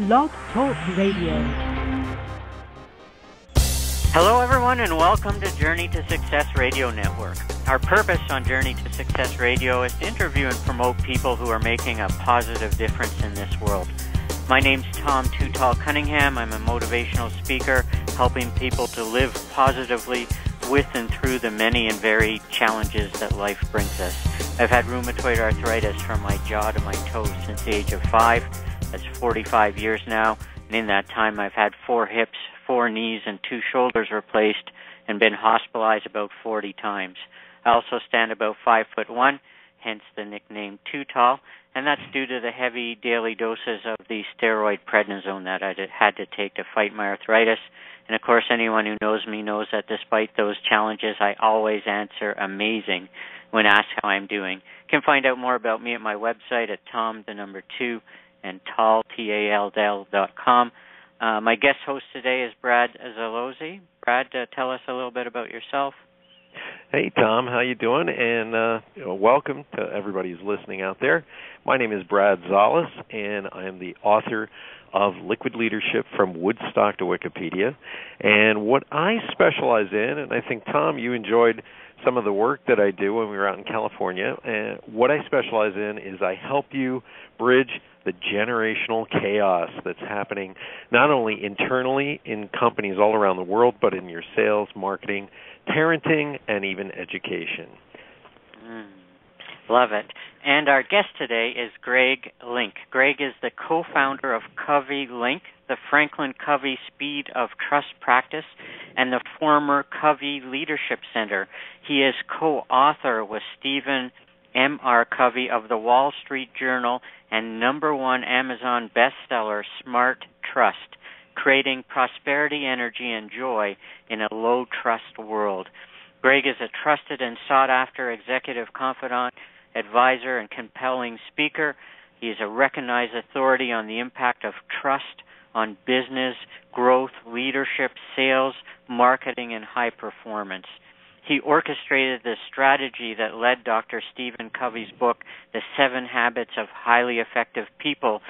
Blog Talk Radio. Hello, everyone, and welcome to Journey to Success Radio Network. Our purpose on Journey to Success Radio is to interview and promote people who are making a positive difference in this world. My name's Tom Too Tall Cunningham. I'm a motivational speaker helping people to live positively with and through the many and varied challenges that life brings us. I've had rheumatoid arthritis from my jaw to my toes since the age of 5. That's 45 years now. And in that time, I've had 4 hips, 4 knees, and 2 shoulders replaced and been hospitalized about 40 times. I also stand about 5'1", hence the nickname Too Tall, and that's due to the heavy daily doses of the steroid prednisone that I had to take to fight my arthritis. And, of course, anyone who knows me knows that despite those challenges, I always answer amazing when asked how I'm doing. You can find out more about me at my website at Tom2 and tall.com. My guest host today is Brad Szollose. Brad, tell us a little bit about yourself. Hey, Tom, how you doing? And welcome to everybody who's listening out there. My name is Brad Szollose, and I am the author of Liquid Leadership from Woodstock to Wikipedia. And what I specialize in, and I think, Tom, you enjoyed some of the work that I do when we were out in California, and what I specialize in is I help you bridge the generational chaos that's happening not only internally in companies all around the world, but in your sales, marketing, parenting, and even education. Love it. And our guest today is Greg Link. Greg is the co-founder of CoveyLink, the FranklinCovey Speed of Trust practice, and the former Covey Leadership Center. He is co-author with Steven Covey of the Wall Street Journal and #1 Amazon bestseller, Smart Trust, Creating Prosperity, Energy, and Joy in a Low-Trust World. Greg is a trusted and sought-after executive confidant, advisor, and compelling speaker. He is a recognized authority on the impact of trust on business, growth, leadership, sales, marketing, and high performance. He orchestrated the strategy that led Dr. Steven Covey's book, The 7 Habits of Highly Effective People,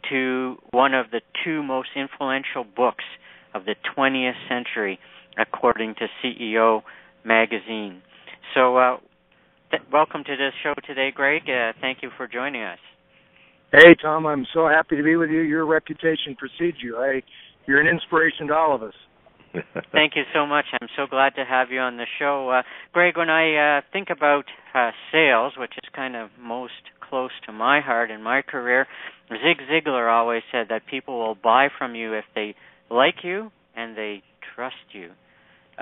to one of the 2 most influential books of the 20th century, according to CEO magazine. So welcome to this show today, Greg. Thank you for joining us. Hey, Tom, I'm so happy to be with you. Your reputation precedes you. You're an inspiration to all of us. Thank you so much. I'm so glad to have you on the show. Greg, when I think about sales, which is kind of most close to my heart in my career, Zig Ziglar always said that people will buy from you if they like you and they trust you.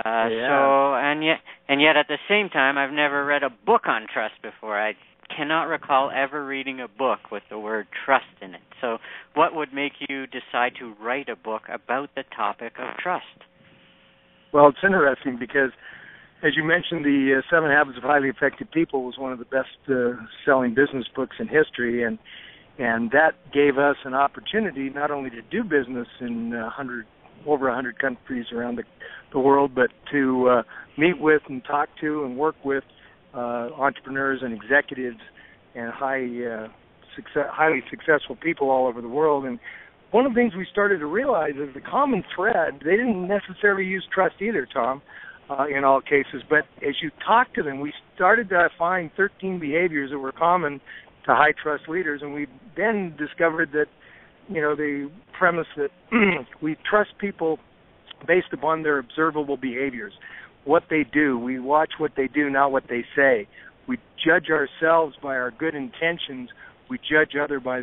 So, and yet at the same time, I've never read a book on trust before. I cannot recall ever reading a book with the word trust in it. So what would make you decide to write a book about the topic of trust? Well, it's interesting because, as you mentioned, the 7 Habits of Highly Effective People was one of the best-selling business books in history, and that gave us an opportunity not only to do business in over 100 countries around the world, but to meet with and talk to and work with entrepreneurs and executives and highly successful people all over the world. And one of the things we started to realize is the common thread, they didn't necessarily use trust either, Tom, in all cases. But as you talk to them, we started to find 13 behaviors that were common to high trust leaders. And we then discovered that, the premise that we trust people based upon their observable behaviors, what they do. We watch what they do, not what they say. We judge ourselves by our good intentions. We judge others by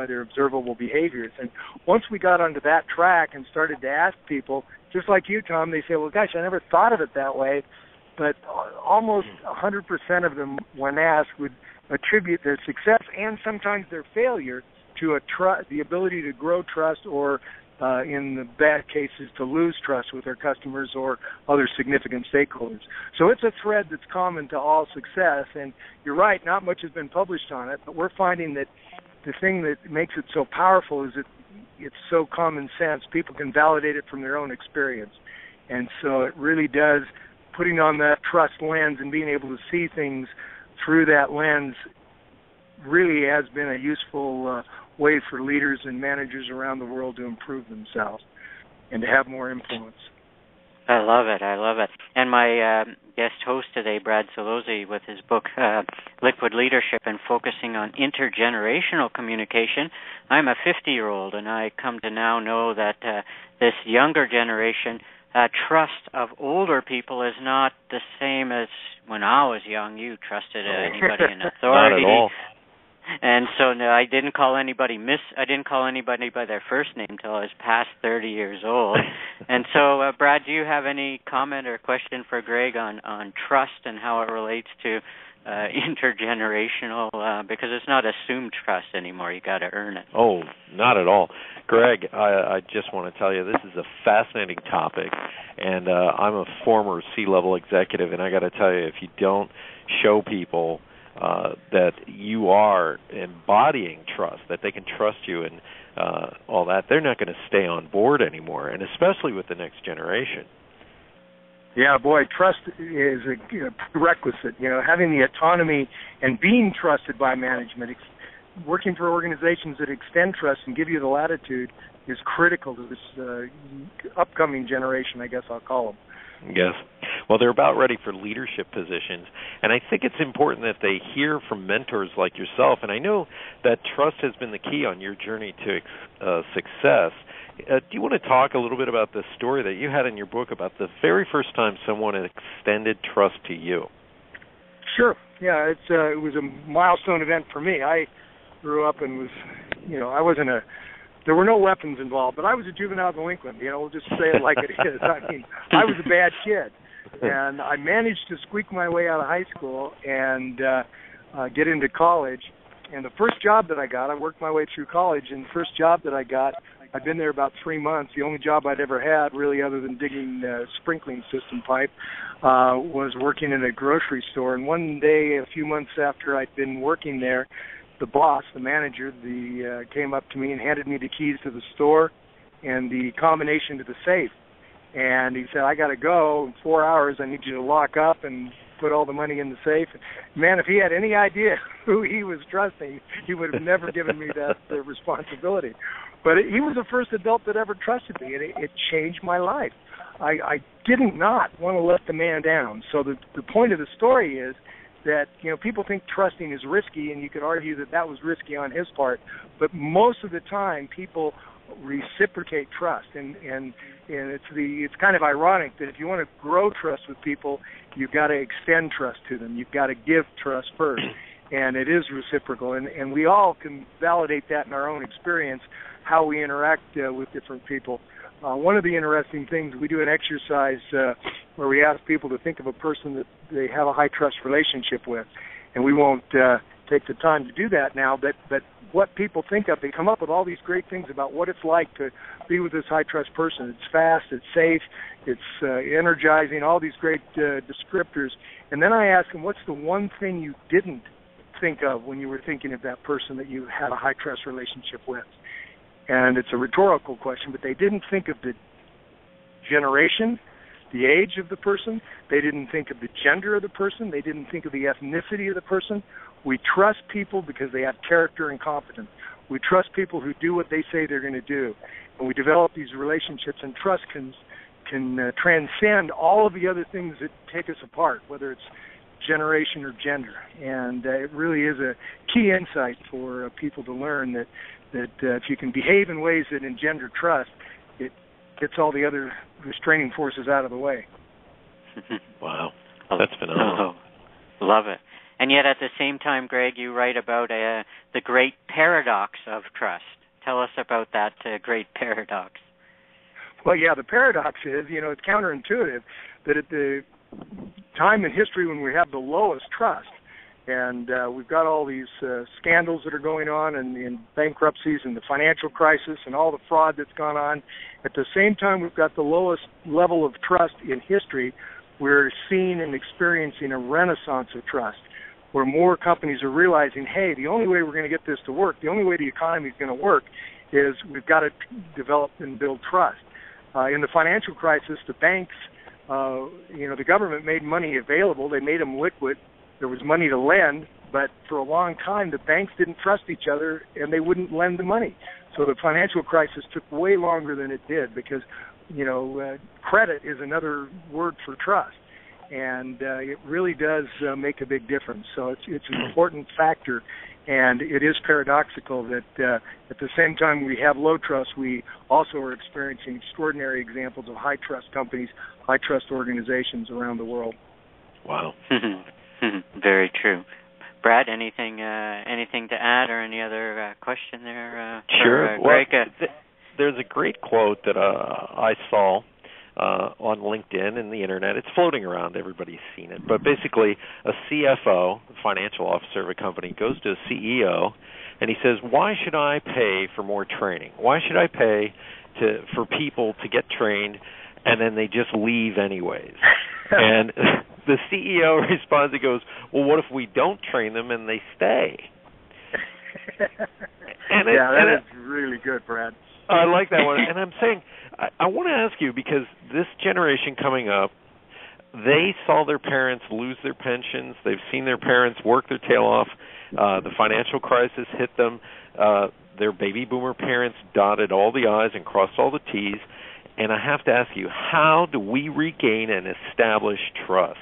their observable behaviors. And once we got onto that track and started to ask people, just like you, Tom, they say, well, gosh, I never thought of it that way. But almost 100% of them, when asked, would attribute their success and sometimes their failure to the ability to grow trust or, in the bad cases, to lose trust with their customers or other significant stakeholders. So it's a thread that's common to all success, and you're right, not much has been published on it, but we're finding that the thing that makes it so powerful is that it's so common sense. People can validate it from their own experience, and so it really does, putting on that trust lens and being able to see things through that lens really has been a useful way for leaders and managers around the world to improve themselves and to have more influence. I love it. I love it. And my guest host today, Brad Szollose, with his book, Liquid Leadership, and focusing on intergenerational communication. I'm a 50-year-old, and I come to now know that this younger generation, trust of older people is not the same as when I was young. You trusted anybody in authority. Not at all. And so no, I didn't call anybody by their first name till I was past 30 years old. And so, Brad, do you have any comment or question for Greg on trust and how it relates to intergenerational? Because it's not assumed trust anymore. You got to earn it. Oh, not at all. Greg, I just want to tell you this is a fascinating topic, and I'm a former C-level executive, and I got to tell you, if you don't show people that you are embodying trust, that they can trust you and all that, they're not going to stay on board anymore, and especially with the next generation. Yeah, boy, trust is a prerequisite. Having the autonomy and being trusted by management, working for organizations that extend trust and give you the latitude is critical to this upcoming generation, I guess I'll call them. Yes. Well, they're about ready for leadership positions, and I think it's important that they hear from mentors like yourself, and I know that trust has been the key on your journey to success. Do you want to talk a little bit about the story that you had in your book about the very first time someone extended trust to you? Sure. Yeah, it was a milestone event for me. I grew up and was, there were no weapons involved, but I was a juvenile delinquent. We'll just say it like it is. I mean, I was a bad kid, and I managed to squeak my way out of high school and get into college. And the first job that I got, I worked my way through college, and the first job that I got, I'd been there about 3 months. The only job I'd ever had, really, other than digging sprinkling system pipe, was working in a grocery store. And one day, a few months after I'd been working there, the boss, the manager, came up to me and handed me the keys to the store and the combination to the safe. And he said, I got to go. In 4 hours, I need you to lock up and put all the money in the safe. Man, if he had any idea who he was trusting, he would have never given me that responsibility. But he was the first adult that ever trusted me, and it changed my life. I didn't not want to let the man down. So the point of the story is that, people think trusting is risky, and you could argue that was risky on his part. But most of the time, people reciprocate trust, and it's kind of ironic that if you want to grow trust with people, you've got to extend trust to them. You've got to give trust first, and it is reciprocal. And we all can validate that in our own experience, how we interact with different people. One of the interesting things, we do an exercise where we ask people to think of a person that they have a high trust relationship with, and we won't take the time to do that now, but what people think of, they come up with all these great things about what it's like to be with this high trust person. It's fast, it's safe, it's energizing, all these great descriptors. And then I ask them, what's the one thing you didn't think of when you were thinking of that person that you had a high trust relationship with? And it's a rhetorical question, but they didn't think of the generation, the age of the person. They didn't think of the gender of the person. They didn't think of the ethnicity of the person. We trust people because they have character and competence. We trust people who do what they say they're going to do. And we develop these relationships, and trust can transcend all of the other things that take us apart, whether it's generation or gender. And it really is a key insight for people to learn that if you can behave in ways that engender trust, it gets all the other restraining forces out of the way. Wow, that's phenomenal. Oh, love it. And yet at the same time, Greg, you write about the great paradox of trust. Tell us about that great paradox. Well, yeah, the paradox is, it's counterintuitive that at the time in history when we have the lowest trust, and we've got all these scandals that are going on and bankruptcies and the financial crisis and all the fraud that's gone on. At the same time, we've got the lowest level of trust in history. We're seeing and experiencing a renaissance of trust, where more companies are realizing, hey, the only way we're going to get this to work, the only way the economy is going to work is we've got to develop and build trust. In the financial crisis, the banks, the government made money available. They made them liquid. There was money to lend, But for a long time, the banks didn't trust each other, and they wouldn't lend the money. So the financial crisis took way longer than it did because, credit is another word for trust. And it really does make a big difference. So it's an important factor, and it is paradoxical that at the same time we have low trust, we also are experiencing extraordinary examples of high trust companies, high trust organizations around the world. Wow. Very true. Brad, anything to add or any other question there? Sure. Greg? There's a great quote that I saw on LinkedIn and the internet. It's floating around. Everybody's seen it. But basically, a CFO, financial officer of a company, goes to a CEO, and he says, why should I pay for more training? Why should I pay for people to get trained, and then they just leave anyways? And the CEO responds, he goes, well, what if we don't train them and they stay? That is really good, Brad. I like that one. And I'm saying, I want to ask you, because this generation coming up, they saw their parents lose their pensions. They've seen their parents work their tail off. The financial crisis hit them. Their baby boomer parents dotted all the I's and crossed all the T's. And I have to ask you, how do we regain and establish trust?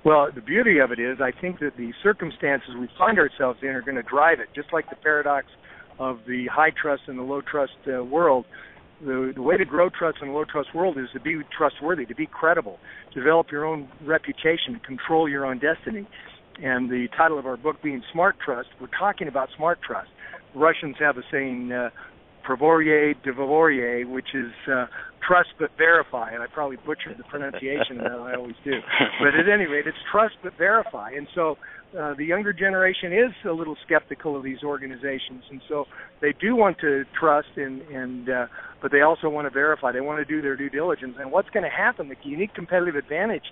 Well, the beauty of it is I think that the circumstances we find ourselves in are going to drive it, just like the paradox of the high trust and the low trust world. The way to grow trust in a low trust world is to be trustworthy, to be credible, to develop your own reputation, control your own destiny. And the title of our book being Smart Trust, we're talking about smart trust. The Russians have a saying, Provorie devorier, which is trust but verify, and I probably butchered the pronunciation of that, I always do. But at any rate, it's trust but verify. And so the younger generation is a little skeptical of these organizations, and so they do want to trust, but they also want to verify. They want to do their due diligence. And what's going to happen, the unique competitive advantage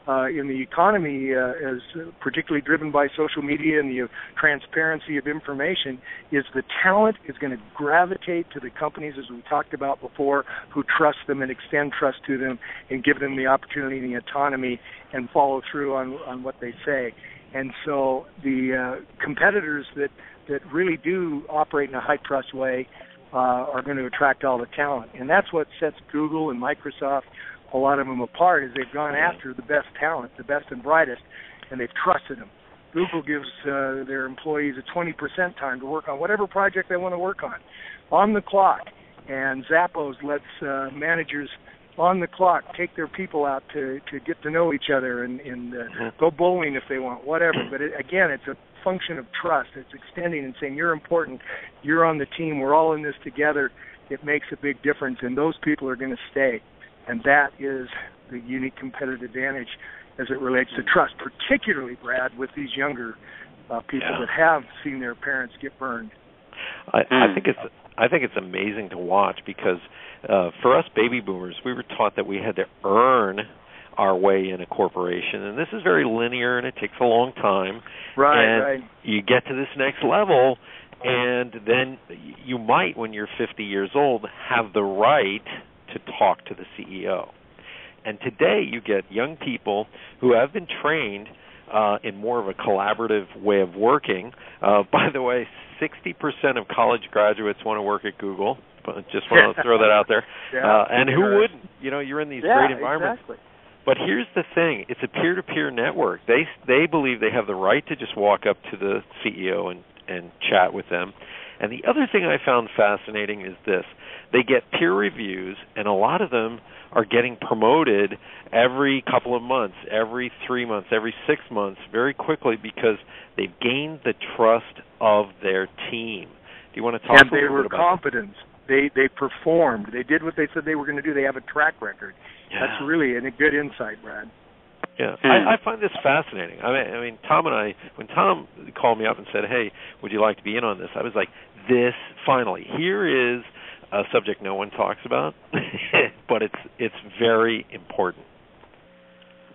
in the economy is particularly driven by social media and the transparency of information, is the talent is going to gravitate to the companies, as we talked about before, who trust them and extend trust to them and give them the opportunity and the autonomy and follow through on what they say. And so the competitors that really do operate in a high-trust way are going to attract all the talent. And that's what sets Google and Microsoft, a lot of them, apart, is they've gone after the best talent, the best and brightest, and they've trusted them. Google gives their employees a 20% time to work on whatever project they want to work on the clock. And Zappos lets managers on the clock take their people out to get to know each other and go bowling if they want, whatever. But again, it's a function of trust. It's extending and saying, you're important, you're on the team, we're all in this together. It makes a big difference, and those people are going to stay. And that is the unique competitive advantage as it relates to trust, particularly, Brad, with these younger people that have seen their parents get burned. I think it's amazing to watch, because for us baby boomers, we were taught that we had to earn our way in a corporation, and this is very linear, and it takes a long time. Right. You get to this next level, and then you might, when you're 50 years old, have the right to talk to the CEO. And today you get young people who have been trained in more of a collaborative way of working. By the way, 60% of college graduates want to work at Google. Just want to throw that out there. And who wouldn't? You're in these great environments. Exactly. But here's the thing. It's a peer-to-peer network. They believe they have the right to just walk up to the CEO and chat with them. And the other thing I found fascinating is this. They get peer reviews, and a lot of them are getting promoted every couple of months, every 3 months, every 6 months, very quickly, because they've gained the trust of their team. Do you want to talk a little bit about that? And they were competent. They performed. They did what they said they were going to do. They have a track record. Yeah. That's really a good insight, Brad. Yeah, I find this fascinating. I mean, Tom and I, when Tom called me up and said, hey, would you like to be in on this? I was like, finally, here is a subject no one talks about, but it's very important.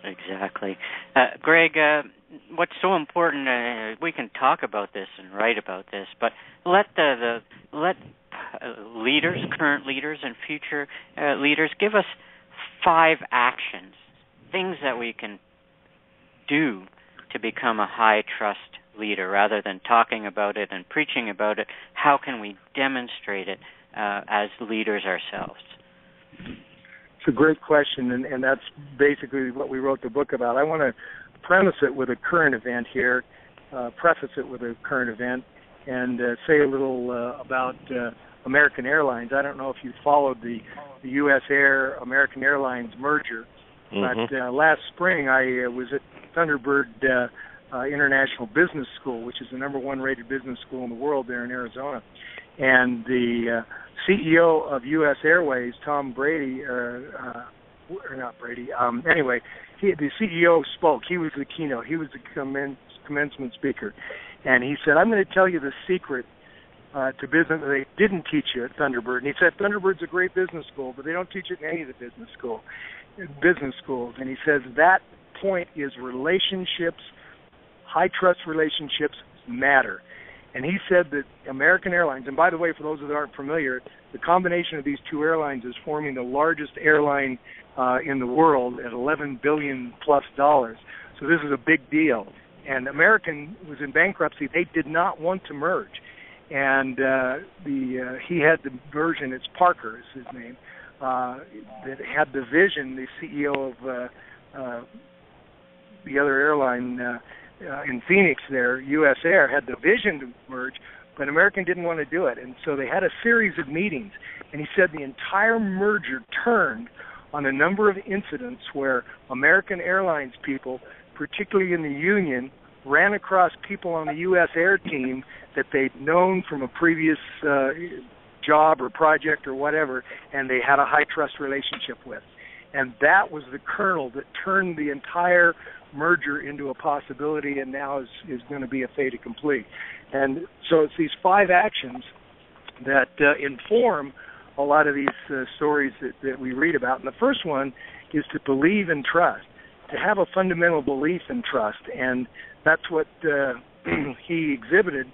Exactly. Greg, what's so important, we can talk about this and write about this, but let leaders, current leaders and future leaders, give us 5 actions, things that we can do to become a high trust leader? Rather than talking about it and preaching about it, how can we demonstrate it as leaders ourselves? It's a great question, and that's basically what we wrote the book about. I want to preface it with a current event here, and say a little about American Airlines. I don't know if you followed the U.S. Air American Airlines merger, but last spring I was at Thunderbird International Business School, which is the number one rated business school in the world there in Arizona. And the CEO of U.S. Airways, Tom Brady, anyway, the CEO spoke. He was the keynote. He was the commencement speaker. And he said, I'm going to tell you the secret to business that they didn't teach you at Thunderbird. And he said, Thunderbird's a great business school, but they don't teach it in any of the business schools. And he says that point is relationships, high trust relationships matter. And he said that American Airlines, and by the way, for those that aren't familiar, the combination of these two airlines is forming the largest airline in the world at $11 billion plus. So this is a big deal. And American was in bankruptcy. They did not want to merge. And he had the version, it's Parker is his name, that had the vision, the CEO of the other airline in Phoenix there, U.S. Air, had the vision to merge, but American didn't want to do it. And so they had a series of meetings. And he said the entire merger turned on a number of incidents where American Airlines people, particularly in the union, ran across people on the U.S. Air team that they'd known from a previous job or project or whatever, and they had a high trust relationship with. And that was the kernel that turned the entire merger into a possibility, and now is going to be a fait accompli. And so it's these 5 actions that inform a lot of these stories that we read about. And the first one is to believe and trust, to have a fundamental belief in trust. And that's what he exhibited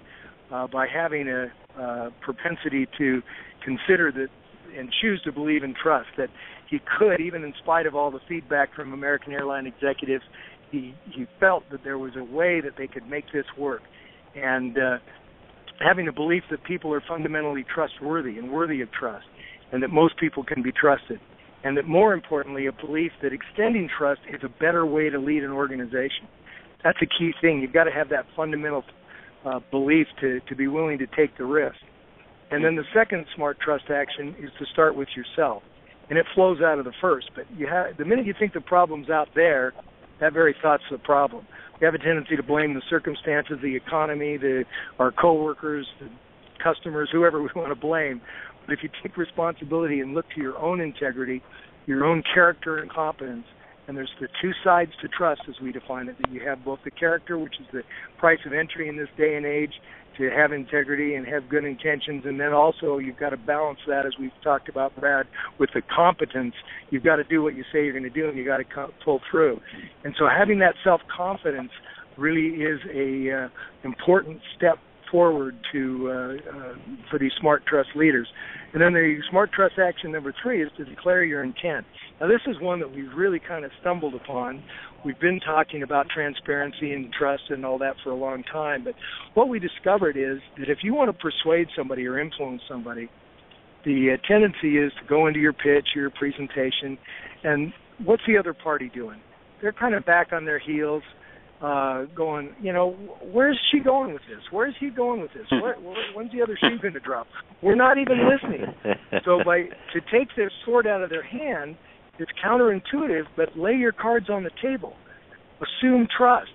by having a propensity to consider that and choose to believe and trust, that he could, even in spite of all the feedback from American airline executives, he felt that there was a way that they could make this work. And having a belief that people are fundamentally trustworthy and worthy of trust, and that most people can be trusted. And that more importantly, a belief that extending trust is a better way to lead an organization. That's a key thing. You've got to have that fundamental belief to be willing to take the risk. And then the second smart trust action is to start with yourself. And it flows out of the first. But the minute you think the problem's out there, that very thought's the problem. We have a tendency to blame the circumstances, the economy, our coworkers, the customers, whoever we want to blame. But if you take responsibility and look to your own integrity, your own character and competence, and there's the 2 sides to trust as we define it, that you have both the character, which is the price of entry in this day and age, to have integrity and have good intentions, and then also you've got to balance that, as we've talked about, Brad, with the competence. You've got to do what you say you're going to do, and you've got to pull through. And so having that self-confidence really is a important step forward for these smart trust leaders. And then the smart trust action number 3 is to declare your intent. Now, this is one that we've really kind of stumbled upon. We've been talking about transparency and trust and all that for a long time, but what we discovered is that if you want to persuade somebody or influence somebody, the tendency is to go into your pitch, your presentation, and what's the other party doing? They're kind of back on their heels, going, where's she going with this? Where's he going with this? When's the other shoe going to drop? We're not even listening. So to take their sword out of their hand, it's counterintuitive, but lay your cards on the table. Assume trust.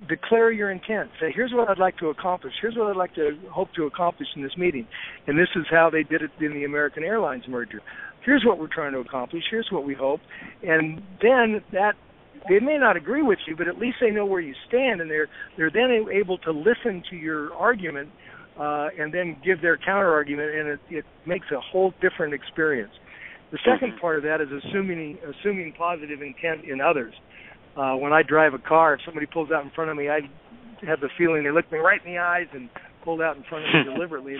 Declare your intent. Say, here's what I'd like to accomplish. Here's what I'd like to hope to accomplish in this meeting. And this is how they did it in the American Airlines merger. Here's what we're trying to accomplish. Here's what we hope. And then they may not agree with you, but at least they know where you stand, and they're then able to listen to your argument and then give their counter-argument, and it makes a whole different experience. The second part of that is assuming positive intent in others. When I drive a car, if somebody pulls out in front of me, I have the feeling they looked me right in the eyes and pulled out in front of me deliberately.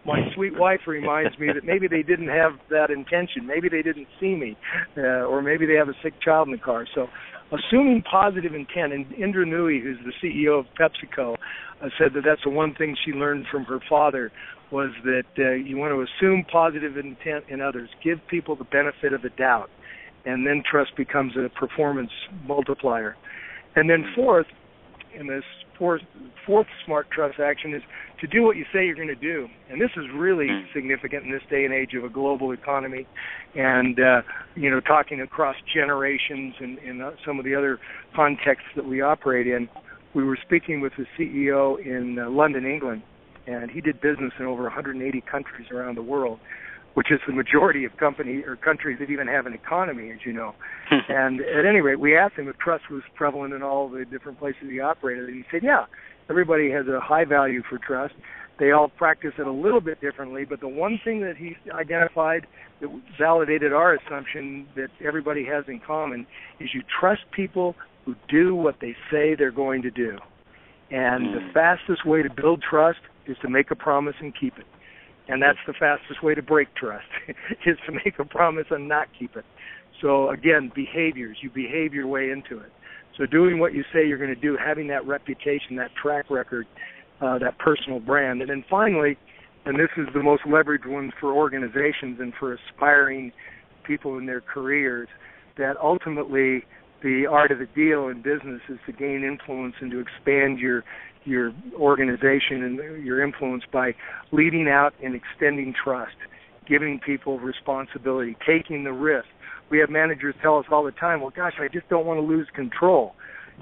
My sweet wife reminds me that maybe they didn't have that intention. Maybe they didn't see me, or maybe they have a sick child in the car. So assuming positive intent. And Indra Nooyi, who's the CEO of PepsiCo, said that that's the one thing she learned from her father, was that you want to assume positive intent in others, give people the benefit of the doubt, and then trust becomes a performance multiplier. And then fourth smart trust action is to do what you say you're going to do. And this is really significant in this day and age of a global economy and, talking across generations and some of the other contexts that we operate in. We were speaking with the CEO in London, England, and he did business in over 180 countries around the world, which is the majority of countries that even have an economy, as you know. And at any rate, we asked him if trust was prevalent in all the different places he operated, and he said, yeah, everybody has a high value for trust. They all practice it a little bit differently, but the one thing that he identified that validated our assumption that everybody has in common is you trust people who do what they say they're going to do. And the fastest way to build trust is to make a promise and keep it. And that's the fastest way to break trust, is to make a promise and not keep it. So, again, behaviors. You behave your way into it. So doing what you say you're going to do, having that reputation, that track record, that personal brand. And then finally, and this is the most leveraged one for organizations and for aspiring people in their careers, that ultimately the art of the deal in business is to gain influence and to expand your organization and your influence by leading out and extending trust, giving people responsibility, taking the risk. We have managers tell us all the time, well, gosh, I just don't want to lose control.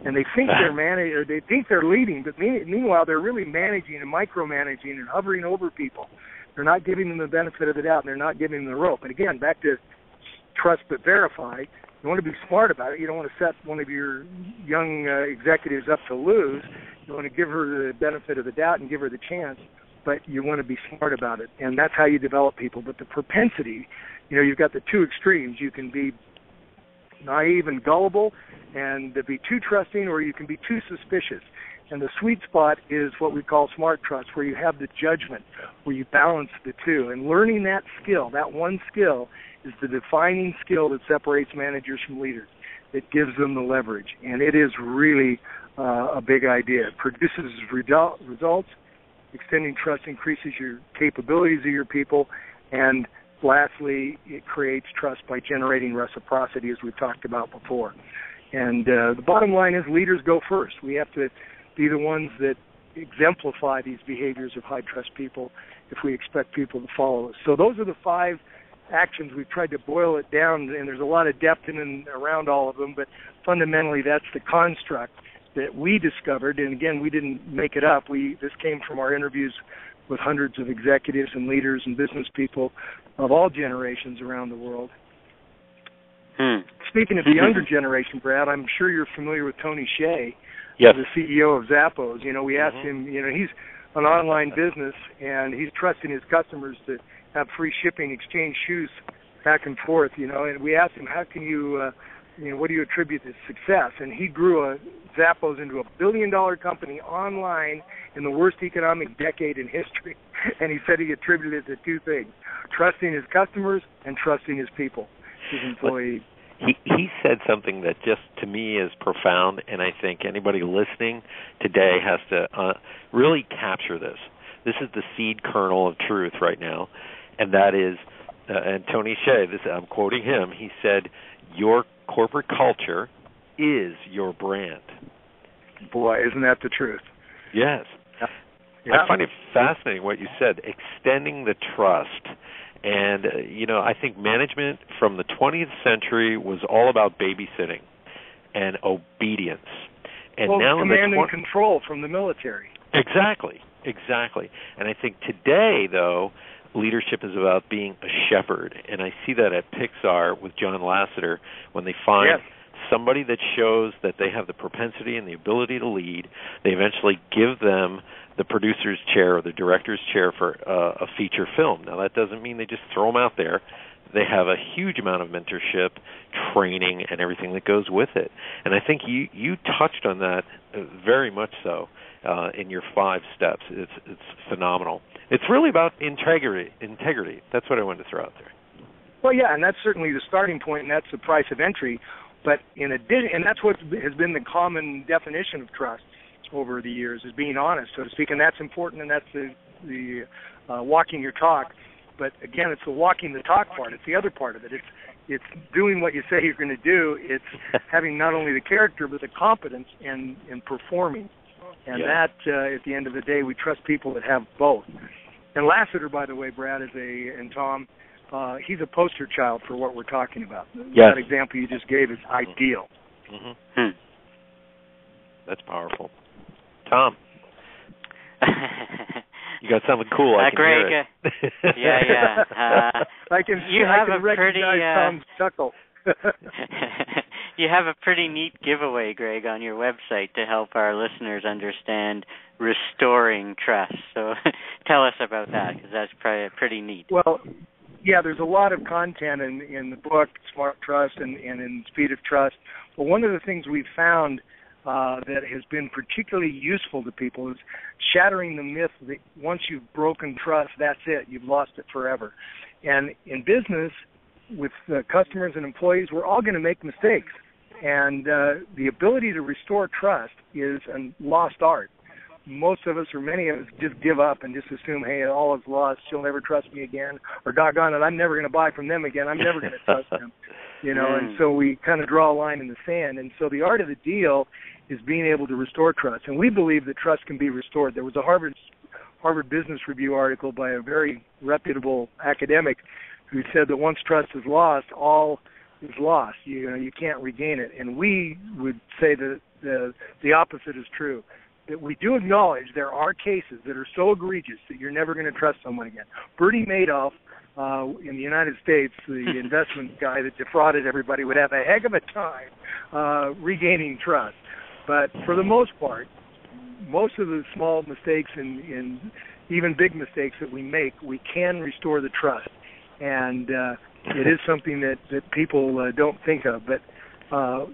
And they think they think they're leading, but meanwhile they're really managing and micromanaging and hovering over people. They're not giving them the benefit of the doubt, and they're not giving them the rope. And again, back to trust but verify, you want to be smart about it. You don't want to set one of your young executives up to lose. You want to give her the benefit of the doubt and give her the chance, but you want to be smart about it. And that's how you develop people. But the propensity, you've got the two extremes. You can be naive and gullible and be too trusting, or you can be too suspicious. And the sweet spot is what we call smart trust, where you have the judgment, where you balance the two. And learning that skill, that one skill, is the defining skill that separates managers from leaders. It gives them the leverage. And it is really a big idea. It produces results. Extending trust increases your capabilities of your people. And lastly, it creates trust by generating reciprocity, as we've talked about before. And the bottom line is leaders go first. We have to be the ones that exemplify these behaviors of high trust people if we expect people to follow us. So those are the 5 actions. We've tried to boil it down, and there's a lot of depth in and around all of them, but fundamentally that's the construct that we discovered. And again, we didn't make it up. This came from our interviews with hundreds of executives and leaders and business people of all generations around the world. Speaking of the younger generation, Brad, I'm sure you're familiar with Tony Hsieh, yes, the CEO of Zappos. We asked him, he's an online business, and he's trusting his customers to have free shipping, exchange shoes back and forth, and we asked him, how can you, what do you attribute this success? And he grew Zappos into $1 billion company online in the worst economic decade in history. And he said he attributed it to 2 things, trusting his customers and trusting his people, his employees. He said something that just, to me, is profound, and I think anybody listening today has to really capture this. This is the seed kernel of truth right now, and that is, and Tony Hsieh, I'm quoting him, he said, your corporate culture is your brand. Boy, isn't that the truth? Yes. Yeah. I find it fascinating what you said, extending the trust. And, I think management from the 20th century was all about babysitting and obedience. And now command and control from the military. Exactly. And I think today, though, leadership is about being a shepherd. And I see that at Pixar with John Lasseter when they find somebody that shows that they have the propensity and the ability to lead. They eventually give them the producer's chair or the director's chair for a feature film. Now, that doesn't mean they just throw them out there. They have a huge amount of mentorship, training, and everything that goes with it. And I think you touched on that very much so in your 5 steps. It's phenomenal. It's really about integrity. That's what I wanted to throw out there. Well, yeah, and that's certainly the starting point, and that's the price of entry. But in addition, and that's what has been the common definition of trust over the years, is being honest, so to speak, and that's important, and that's the walking your talk. But again, it's the walking the talk part. It's the other part of it. It's doing what you say you're going to do. It's having not only the character but the competence in performing. And that, at the end of the day, we trust people that have both. And Lassiter, by the way, Brad, and Tom, he's a poster child for what we're talking about. Yes. That example you just gave is ideal. Mm-hmm. That's powerful. Tom, you got something cool. I can Greg, hear it. I can recognize Tom's chuckle. You have a pretty neat giveaway, Greg, on your website to help our listeners understand restoring trust. So tell us about that, because that's pretty neat. Well, yeah, there's a lot of content in the book, Smart Trust, and in Speed of Trust. But one of the things we've found that has been particularly useful to people is shattering the myth that once you've broken trust, that's it, you've lost it forever. And in business, with customers and employees, we're all going to make mistakes. And the ability to restore trust is a lost art. Most of us, or many of us, just give up and just assume, hey, all is lost, she'll never trust me again, or doggone it, I'm never going to buy from them again, I'm never going to trust them. And so we kind of draw a line in the sand. And so the art of the deal is being able to restore trust. And we believe that trust can be restored. There was a Harvard Business Review article by a very reputable academic who said that once trust is lost, all is lost. You can't regain it. And we would say that the opposite is true. That we do acknowledge there are cases that are so egregious that you're never going to trust someone again. Bernie Madoff in the United States, the investment guy that defrauded everybody, would have a heck of a time regaining trust. But for the most part, most of the small mistakes and even big mistakes that we make, we can restore the trust. And it is something that people don't think of, but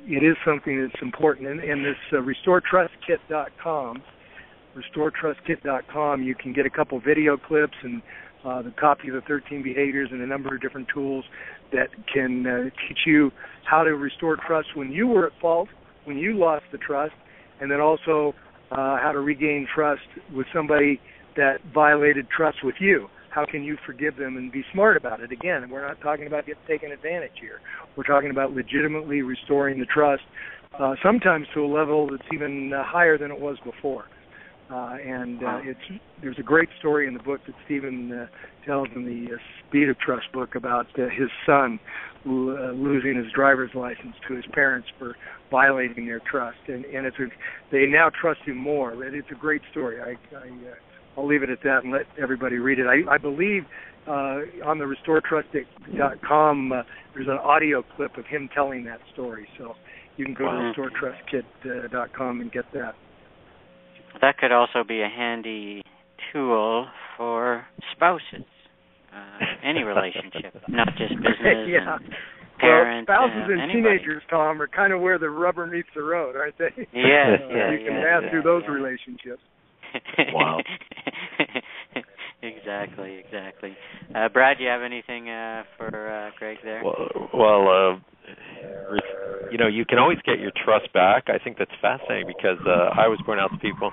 it is something that's important. And this restoretrustkit.com, you can get a couple video clips and the copy of the 13 behaviors and a number of different tools that can teach you how to restore trust when you were at fault, when you lost the trust, and then also how to regain trust with somebody that violated trust with you. How can you forgive them and be smart about it? Again, we're not talking about getting taken advantage here. We're talking about legitimately restoring the trust, sometimes to a level that's even higher than it was before. There's a great story in the book that Steven tells in the Speed of Trust book about his son losing his driver's license to his parents for violating their trust, and they now trust him more. It's a great story. I'll leave it at that and let everybody read it. I believe on the restoretrust.com there's an audio clip of him telling that story, so you can go to restoretrustkit.com and get that. That could also be a handy tool for spouses, any relationship, not just business and parents. Well, spouses and teenagers, Tom, are kind of where the rubber meets the road, aren't they? Yes, you can pass through those relationships. Wow. Exactly. Brad, do you have anything for Greg there? Well, you can always get your trust back. I think that's fascinating because I was pointing out to people,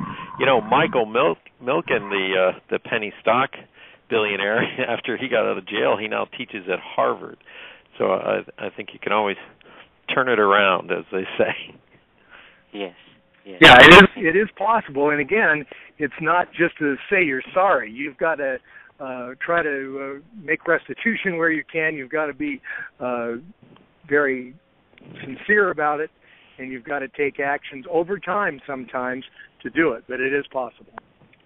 Michael Milken, the penny stock billionaire, after he got out of jail, he now teaches at Harvard. So I think you can always turn it around, as they say. Yes. Yeah, it is possible. And again, it's not just to say you're sorry. You've got to try to make restitution where you can. You've got to be very sincere about it, and you've got to take actions over time sometimes to do it. But it is possible.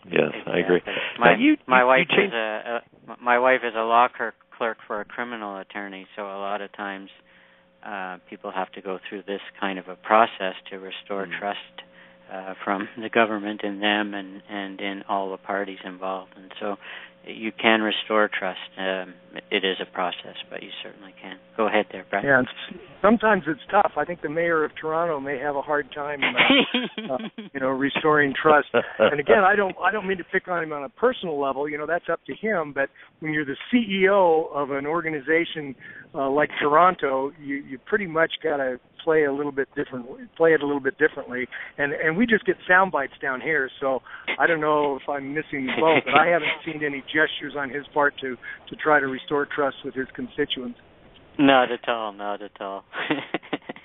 Yes, exactly. I agree. My wife is a law clerk for a criminal attorney, so a lot of times people have to go through this kind of a process to restore trust from the government in them and in all the parties involved. And so you can restore trust. It is a process, but you certainly can. Go ahead there, Brad. Yeah, sometimes it's tough. I think the mayor of Toronto may have a hard time, restoring trust. And again, I don't mean to pick on him on a personal level. That's up to him. But when you're the CEO of an organization like Toronto, you pretty much got to play it a little bit differently. And we just get sound bites down here, so I don't know if I'm missing both, but I haven't seen any gestures on his part to try to restore trust with his constituents. Not at all, not at all.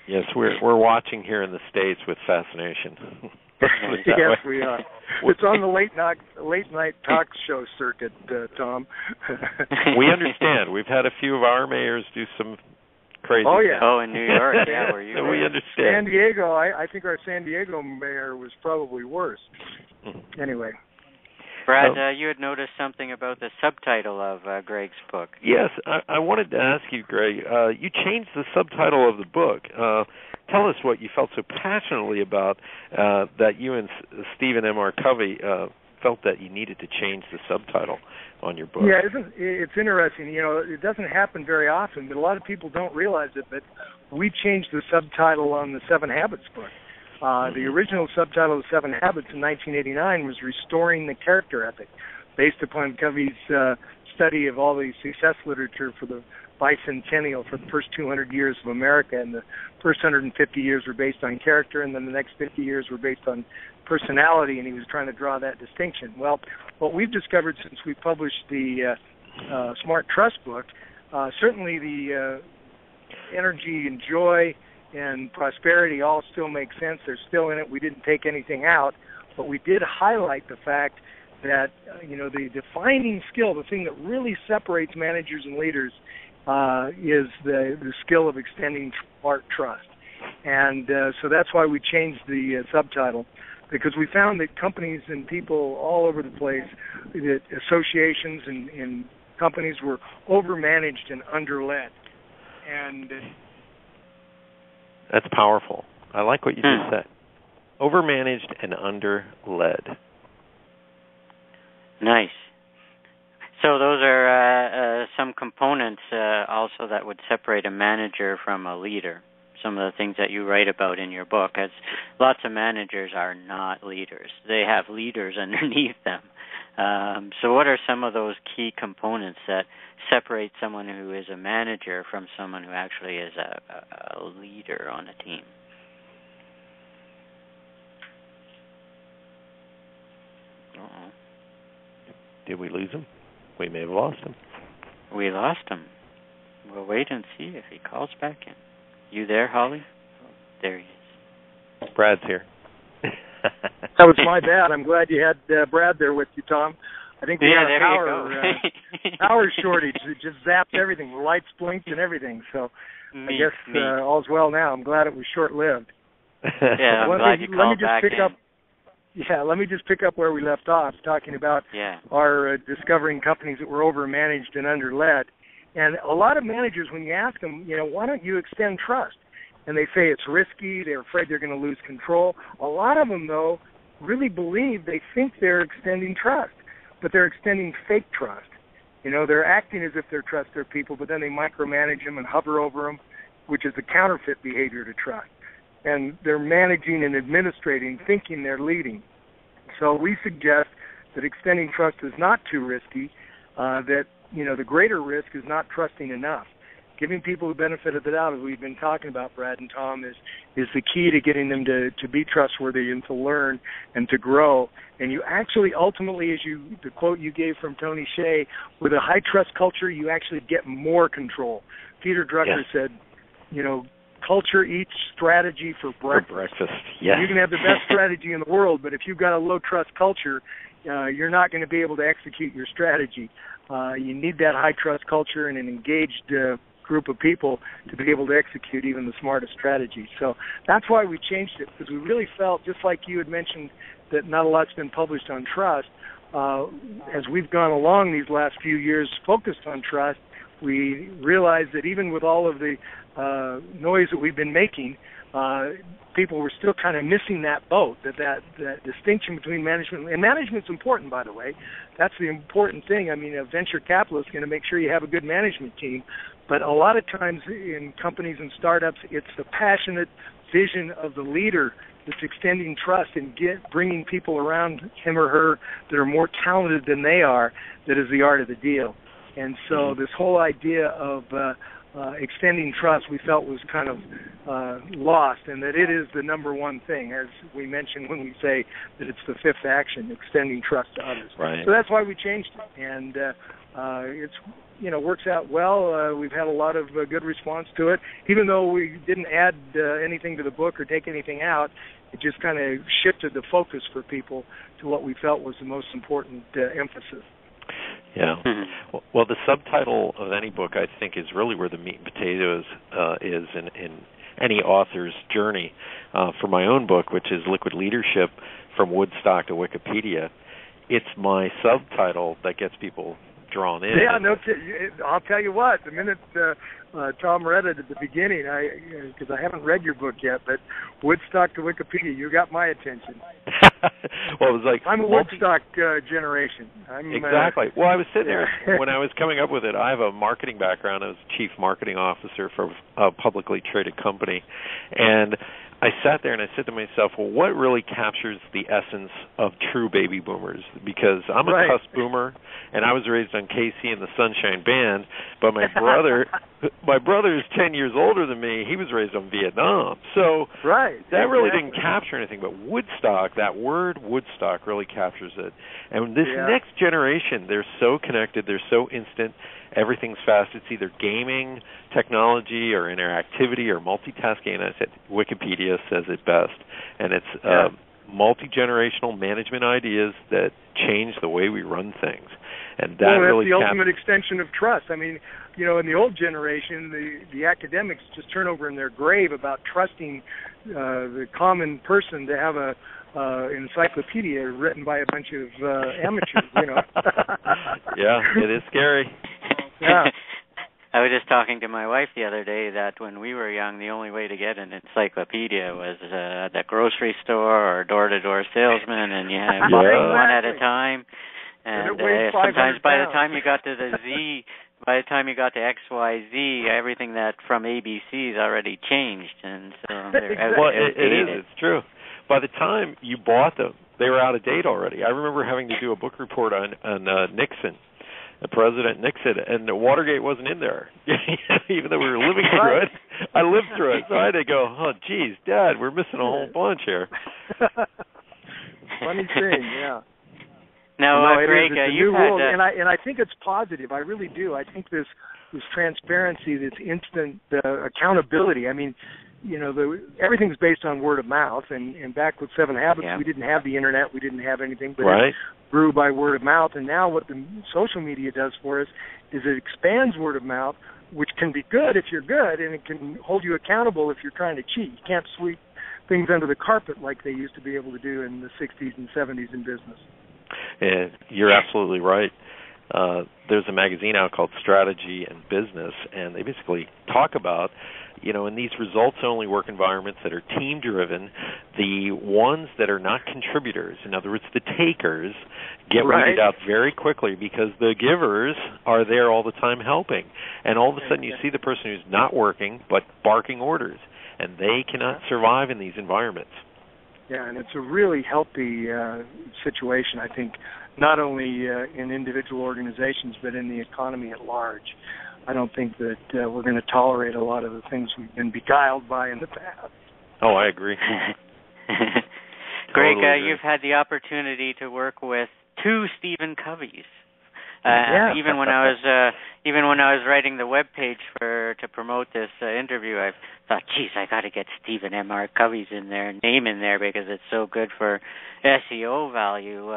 Yes, we're watching here in the States with fascination. Yes, we are. It's on the late night talk show circuit, Tom. We understand. We've had a few of our mayors do some crazy Oh, yeah. stuff. Oh, in New York, yeah, where you so were. we understand. San Diego, I think our San Diego mayor was probably worse. Anyway. Brad, you had noticed something about the subtitle of Greg's book. Yes, I wanted to ask you, Greg, you changed the subtitle of the book. Tell us what you felt so passionately about that you and Steven M.R. Covey felt that you needed to change the subtitle on your book. Yeah, it's interesting. You know, it doesn't happen very often, but a lot of people don't realize it, but we changed the subtitle on the 7 Habits book. The original subtitle of 7 Habits in 1989 was Restoring the Character Ethic, based upon Covey's study of all the success literature for the bicentennial, for the first 200 years of America, and the first 150 years were based on character, and then the next 50 years were based on personality, and he was trying to draw that distinction. Well, what we've discovered since we published the Smart Trust book, certainly the energy and joy and prosperity all still make sense. They're still in it. We didn't take anything out, but we did highlight the fact that, the defining skill, the thing that really separates managers and leaders is the skill of extending smart trust. And so that's why we changed the subtitle, because we found that companies and people all over the place, that associations and companies were overmanaged and underled. And that's powerful. I like what you just said. Overmanaged and underled. Nice. So those are some components also that would separate a manager from a leader. Some of the things that you write about in your book, as lots of managers are not leaders. They have leaders underneath them. So what are some of those key components that separate someone who is a manager from someone who actually is a leader on a team? Uh-oh. Did we lose him? We may have lost him. We lost him. We'll wait and see if he calls back in. You there, Holly? Oh, there he is. Brad's here. That was my bad. I'm glad you had Brad there with you, Tom. I think we had a power shortage. It just zapped everything. The lights blinked and everything. So I guess all's well now. I'm glad it was short-lived. Yeah, I'm glad you called back in. Yeah, let me just pick up where we left off, talking about our discovering companies that were overmanaged and underled. And a lot of managers, when you ask them, why don't you extend trust? And they say it's risky, they're afraid they're going to lose control. A lot of them, though, really believe, they think they're extending trust, but they're extending fake trust. They're acting as if they trust their people, but then they micromanage them and hover over them, which is the counterfeit behavior to trust. And they're managing and administrating, thinking they're leading. So we suggest that extending trust is not too risky, that, the greater risk is not trusting enough. Giving people the benefit of the doubt, as we've been talking about, Brad and Tom, is the key to getting them to be trustworthy and to learn and to grow. And you actually ultimately, the quote you gave from Tony Hsieh, with a high trust culture, you actually get more control. Peter Drucker said, culture eats strategy for breakfast. Yeah. You can have the best strategy in the world, but if you've got a low trust culture, you're not going to be able to execute your strategy. You need that high trust culture and an engaged group of people to be able to execute even the smartest strategy. So that's why we changed it, because we really felt, just like you had mentioned, that not a lot's been published on trust. As we've gone along these last few years focused on trust, we realized that even with all of the noise that we've been making, people were still kind of missing that boat, that distinction between management. And management's important, by the way. That's the important thing. I mean, a venture capitalist is going to make sure you have a good management team. But a lot of times in companies and startups, it's the passionate vision of the leader that's extending trust and bringing people around him or her that are more talented than they are that is the art of the deal. And so this whole idea of extending trust we felt was kind of lost, and that it is the number one thing, as we mentioned when we say that it's the fifth action, extending trust to others. Right. So that's why we changed it, and it's works out well. We've had a lot of good response to it, even though we didn't add anything to the book or take anything out. It just kind of shifted the focus for people to what we felt was the most important emphasis. Yeah. Well, the subtitle of any book, I think, is really where the meat and potatoes is in any author's journey. For my own book, which is Liquid Leadership from Woodstock to Wikipedia, it's my subtitle that gets people drawn in. Yeah, I'll tell you what, the minute Tom read it at the beginning, because I haven't read your book yet, but Woodstock to Wikipedia, you got my attention. Well, it was like I'm a Woodstock generation. Exactly. Well, I was sitting there when I was coming up with it. I have a marketing background. I was chief marketing officer for a publicly traded company, and I sat there and I said to myself, well, what really captures the essence of true baby boomers? Because I'm a cusp boomer, and I was raised on KC and the Sunshine Band, but my brother is 10 years older than me. He was raised on Vietnam. So that really didn't capture anything. But Woodstock, that word Woodstock really captures it. And this next generation, they're so connected, they're so instant, everything's fast. It's either gaming, technology, or interactivity, or multitasking. And I said Wikipedia says it best. And it's multi-generational management ideas that change the way we run things. And that really that's the ultimate extension of trust. I mean, in the old generation, the academics just turn over in their grave about trusting the common person to have a encyclopedia written by a bunch of amateurs, Yeah, it is scary. Yeah. I was just talking to my wife the other day that when we were young, the only way to get an encyclopedia was at the grocery store or door-to-door salesman, and you had one at a time. And sometimes by the time you got to the Z, by the time you got to XYZ, everything that from ABC is already changed, and so it's true. By the time you bought them, they were out of date already. I remember having to do a book report on Nixon, President Nixon, and Watergate wasn't in there. Even though we were living through it, I lived through it, so I had to go, oh, geez, Dad, we're missing a whole bunch here. Funny thing, yeah. No, Greg, you've had, and I think it's positive. I really do. I think this transparency, this instant accountability. I mean, everything's based on word of mouth. And back with 7 Habits, we didn't have the internet, we didn't have anything, but it grew by word of mouth. And now what the social media does for us is it expands word of mouth, which can be good if you're good, and it can hold you accountable if you're trying to cheat. You can't sweep things under the carpet like they used to be able to do in the 60s and 70s in business. Yeah, you're absolutely right. There's a magazine out called Strategy and Business, and they basically talk about, in these results-only work environments that are team-driven, the ones that are not contributors, in other words, the takers, get weeded out very quickly because the givers are there all the time helping. And all of a sudden you see the person who's not working but barking orders, and they cannot survive in these environments. Yeah, and it's a really healthy situation, I think, not only in individual organizations but in the economy at large. I don't think that we're going to tolerate a lot of the things we've been beguiled by in the past. Oh, I agree. Greg, you've had the opportunity to work with 2 Steven Coveys. Even when I was writing the web page to promote this interview, I thought, geez, I got to get Steven M.R. Covey's name in there because it's so good for SEO value.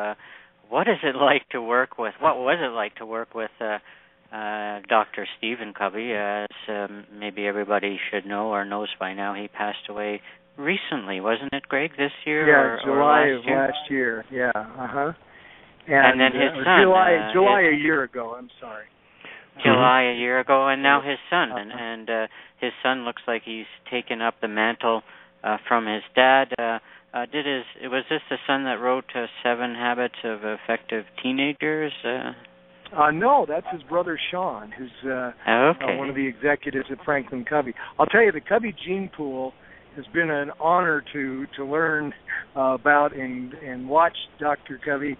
What is it like to work with? What was it like to work with Dr. Steven Covey? As maybe everybody should know or knows by now, he passed away recently, wasn't it, Greg? This year? Yeah, July of last year. Yeah. And then his son. July a year ago, I'm sorry. July a year ago, and now his son. And his son looks like he's taken up the mantle from his dad. Was this the son that wrote 7 Habits of Effective Teenagers? No, that's his brother Sean, who's one of the executives at FranklinCovey. I'll tell you, the Covey gene pool has been an honor to learn about and watch Dr. Covey.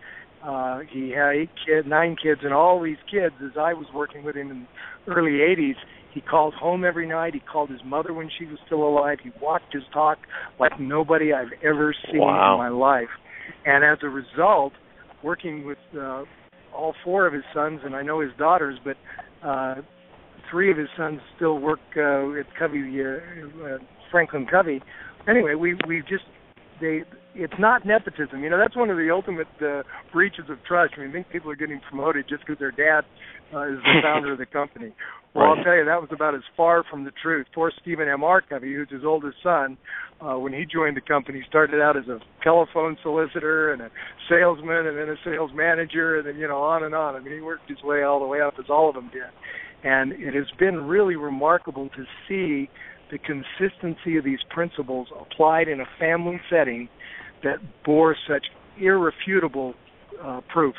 He had 9 kids, and all these kids, as I was working with him in the early 80s, he called home every night. He called his mother when she was still alive. He walked his talk like nobody I've ever seen in my life. And as a result, working with all 4 of his sons, and I know his daughters, but 3 of his sons still work at Covey, FranklinCovey. Anyway, it's not nepotism. You know, that's one of the ultimate breaches of trust. I think people are getting promoted just because their dad is the founder of the company. Well, I'll tell you, that was about as far from the truth. Poor Steven Covey, who's his oldest son, when he joined the company, started out as a telephone solicitor and a salesman and then a sales manager and then, on and on. I mean, he worked his way all the way up, as all of them did. And it has been really remarkable to see the consistency of these principles applied in a family setting that bore such irrefutable proof.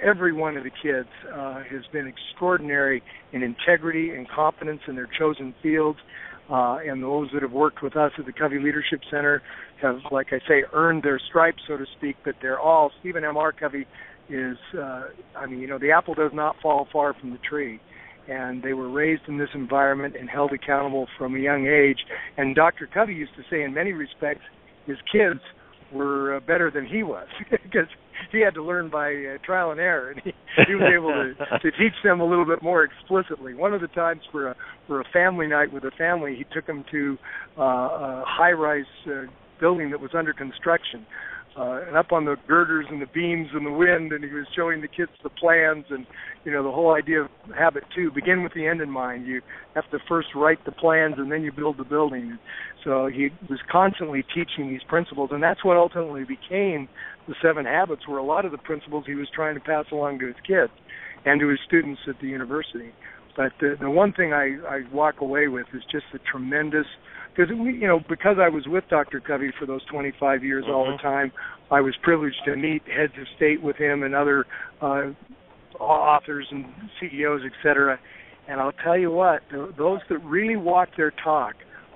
Every one of the kids has been extraordinary in integrity and competence in their chosen fields, and those that have worked with us at the Covey Leadership Center have, like I say, earned their stripes, so to speak, but they're all, Steven Covey is, the apple does not fall far from the tree. And they were raised in this environment and held accountable from a young age. And Dr. Covey used to say in many respects his kids were better than he was because he had to learn by trial and error, and he was able to teach them a little bit more explicitly. One of the times for a family night with a family, he took them to a high-rise building that was under construction. And up on the girders and the beams and the wind, and he was showing the kids the plans and, the whole idea of habit 2, begin with the end in mind. You have to first write the plans and then you build the building. So he was constantly teaching these principles, and that's what ultimately became the 7 Habits, were a lot of the principles he was trying to pass along to his kids and to his students at the university. But the one thing I walk away with is just the tremendous, because I was with Dr. Covey for those 25 years all the time, I was privileged to meet heads of state with him and other authors and CEOs, et cetera. And I'll tell you what, those that really walk their talk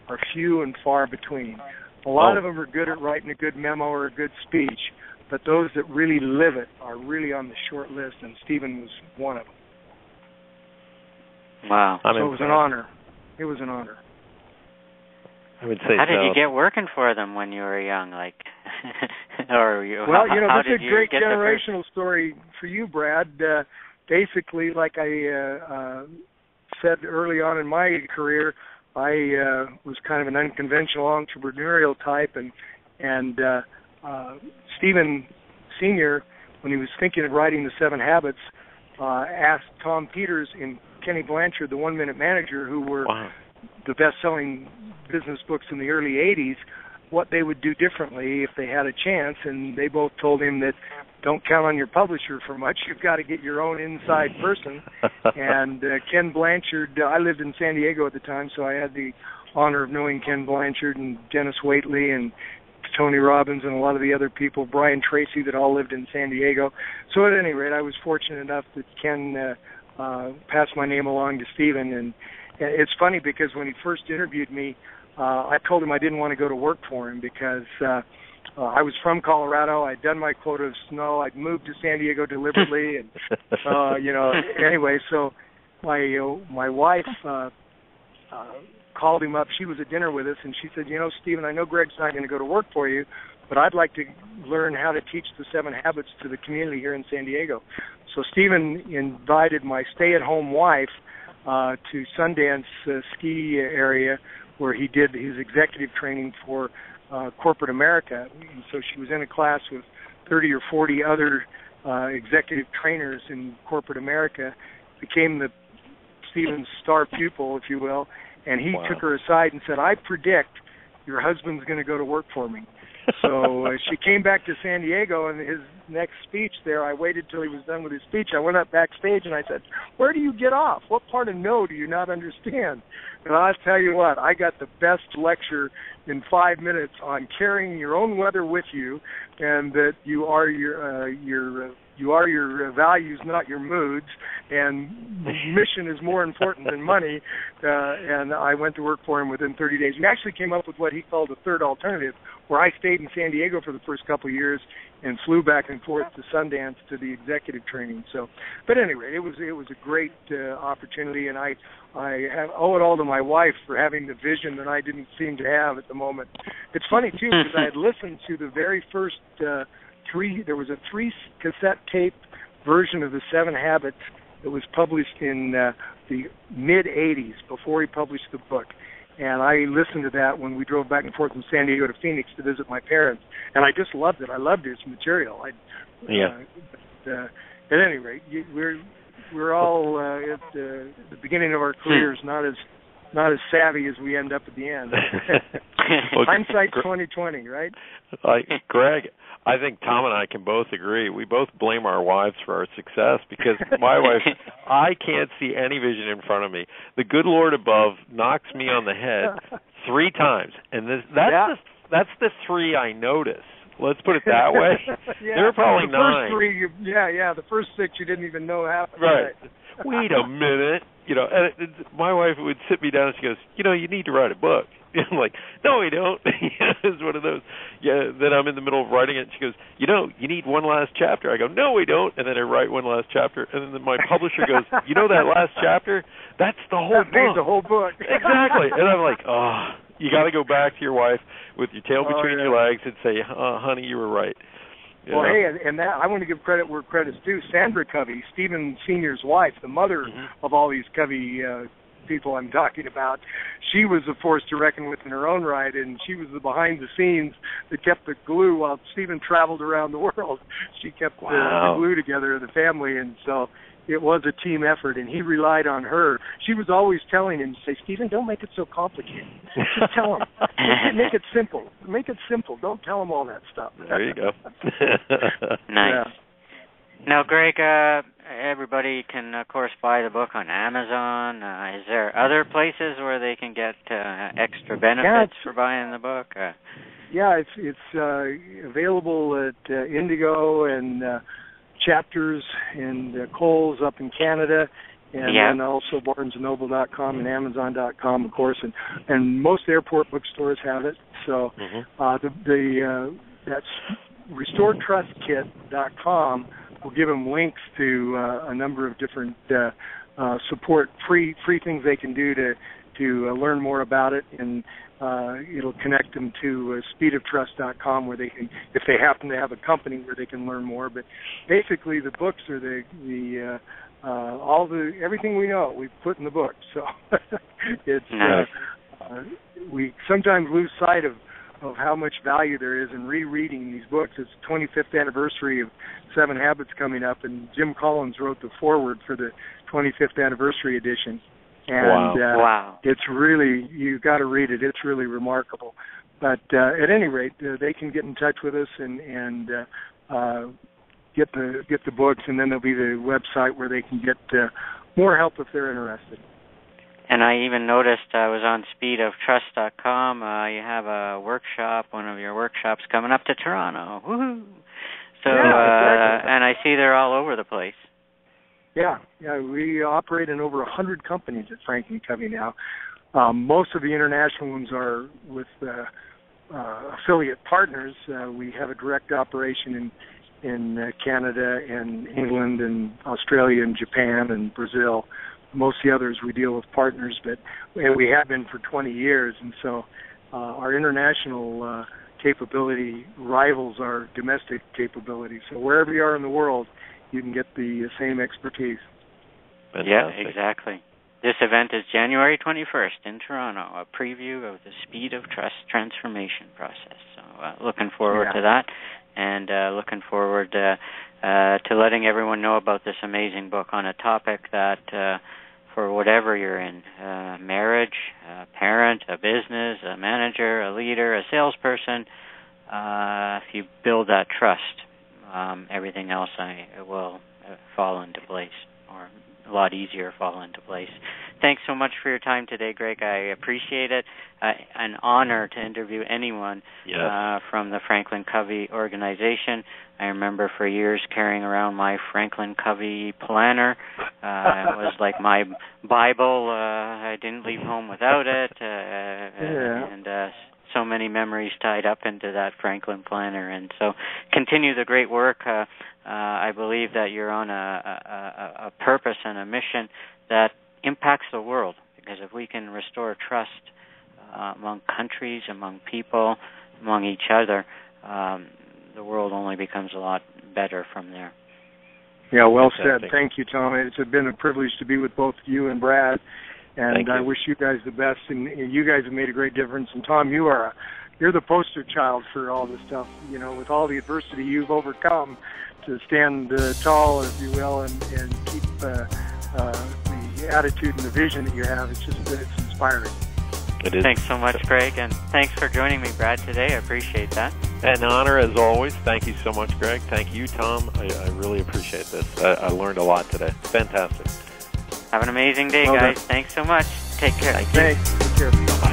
are few and far between. A lot of them are good at writing a good memo or a good speech, but those that really live it are really on the short list, and Steven was one of them. Wow. So it was an honor. It was an honor. I would say How did you get working for them when you were young? This is a great generational story for you, Brad. Basically, like I said early on in my career, I was kind of an unconventional entrepreneurial type, and Steven Sr., when he was thinking of writing the 7 Habits, asked Tom Peters and Kenny Blanchard, the 1-Minute Manager, who were the best-selling business books in the early 80s, what they would do differently if they had a chance, and they both told him that don't count on your publisher for much. You've got to get your own inside person. And Ken Blanchard, I lived in San Diego at the time, so I had the honor of knowing Ken Blanchard and Dennis Waitley and Tony Robbins and a lot of the other people, Brian Tracy, that all lived in San Diego. So at any rate, I was fortunate enough that Ken passed my name along to Steven. And it's funny because when he first interviewed me, I told him I didn't want to go to work for him because I was from Colorado. I'd done my quota of snow. I'd moved to San Diego deliberately. And, anyway, so my wife called him up. She was at dinner with us, and she said, Steven, I know Greg's not going to go to work for you, but I'd like to learn how to teach the 7 Habits to the community here in San Diego. So Steven invited my stay-at-home wife to Sundance ski area where he did his executive training for corporate America. And so she was in a class with 30 or 40 other executive trainers in corporate America, became Steven's star pupil, if you will, and he took her aside and said, I predict your husband's going to go to work for me. So she came back to San Diego, and his next speech there, I waited till he was done with his speech. I went up backstage, and I said, where do you get off? What part of no do you not understand? And I'll tell you what, I got the best lecture in 5 minutes on carrying your own weather with you, and that you are you are your values, not your moods, and mission is more important than money. And I went to work for him within 30 days. We actually came up with what he called a third alternative, where I stayed in San Diego for the first couple of years and flew back and forth to Sundance to the executive training. So, but anyway, it was a great opportunity, and I owe it all to my wife for having the vision that I didn't seem to have at the moment. It's funny too, because I had listened to the very first there was a 3 cassette tape version of the 7 Habits that was published in the mid 80s before he published the book. And I listened to that when we drove back and forth from San Diego to Phoenix to visit my parents, and I just loved it. I loved his material. At any rate, we're all at the beginning of our careers, not as savvy as we end up at the end. Hindsight's 20/20, right? Greg, I think Tom and I can both agree. We both blame our wives for our success, because my wife, I can't see any vision in front of me. The good Lord above knocks me on the head 3 times, and that's the 3 I notice. Let's put it that way. There are probably the 9. First 3, the first 6 you didn't even know happened. Right. Wait a minute. And my wife would sit me down and she goes, you need to write a book. I'm like, no, we don't. It's one of those. Then I'm in the middle of writing it, and she goes, you need one last chapter. I go, no, we don't. And then I write one last chapter, and then my publisher goes, that last chapter? That's the whole book. Made the whole book. Exactly. And I'm like, you got to go back to your wife with your tail between your legs and say, honey, you were right. Well, hey, and that, I want to give credit where credit's due. Sandra Covey, Steven Sr.'s wife, the mother of all these Covey people I'm talking about, she was a force to reckon with in her own right, and she was the behind the scenes that kept the glue while Steven traveled around the world. She kept the glue together of the family, and so it was a team effort, and he relied on her. She was always telling him, say, Steven, don't make it so complicated. Just tell him. Make it simple. Make it simple. Don't tell him all that stuff. There you go. Nice. Yeah. Now, Greg, everybody can, of course, buy the book on Amazon. Is there other places where they can get extra benefits for buying the book? It's available at Indigo and Chapters and Kohl's up in Canada, and then also BarnesandNoble.com and Amazon.com, of course, and most airport bookstores have it. So that's RestoreTrustKit.com will give them links to a number of different support free things they can do to learn more about it, and it'll connect them to speedoftrust.com, where they can, if they happen to have a company where they can learn more. But basically, the books are everything we know we've put in the book. So it's we sometimes lose sight of how much value there is in rereading these books. It's the 25th anniversary of 7 Habits coming up, and Jim Collins wrote the foreword for the 25th anniversary edition. And it's really, you've got to read it. It's really remarkable. But at any rate, they can get in touch with us and get the books, and then there'll be the website where they can get more help if they're interested. And I even noticed I was on speedoftrust.com. You have a workshop, one of your workshops coming up to Toronto. Woohoo! So, exactly. And I see they're all over the place. Yeah, we operate in over 100 companies at FranklinCovey now. Most of the international ones are with affiliate partners. We have a direct operation in Canada and England and Australia and Japan and Brazil. Most of the others we deal with partners, and we have been for 20 years, and so our international capability rivals our domestic capability. So wherever you are in the world, you can get the same expertise. Fantastic. Yeah, exactly. This event is January 21st in Toronto, a preview of the Speed of Trust transformation process. So looking forward to that, and looking forward to letting everyone know about this amazing book on a topic that for whatever you're in, marriage, a parent, a business, a manager, a leader, a salesperson, if you build that trust, everything else will fall into place, or a lot easier fall into place. Thanks so much for your time today, Greg. I appreciate it. An honor to interview anyone from the Franklin Covey organization. I remember for years carrying around my Franklin Covey planner. It was like my Bible. I didn't leave home without it. And so many memories tied up into that Franklin planner. And so continue the great work. I believe that you're on a purpose and a mission that impacts the world, because if we can restore trust among countries, among people, among each other, the world only becomes a lot better from there. Yeah, well said. Thank you, Tom. It's been a privilege to be with both you and Brad, and I wish you guys the best. And you guys have made a great difference. And Tom, you're the poster child for all this stuff. You know, with all the adversity you've overcome, to stand tall, if you will, and keep the attitude and the vision that you have. It's inspiring. It is. Thanks so much, Greg, and thanks for joining me, Brad, today. I appreciate that. An honor, as always. Thank you so much, Greg. Thank you, Tom. I really appreciate this. I learned a lot today. Fantastic. Have an amazing day, guys. Thanks so much. Take care. Thank you. Thanks. Take care.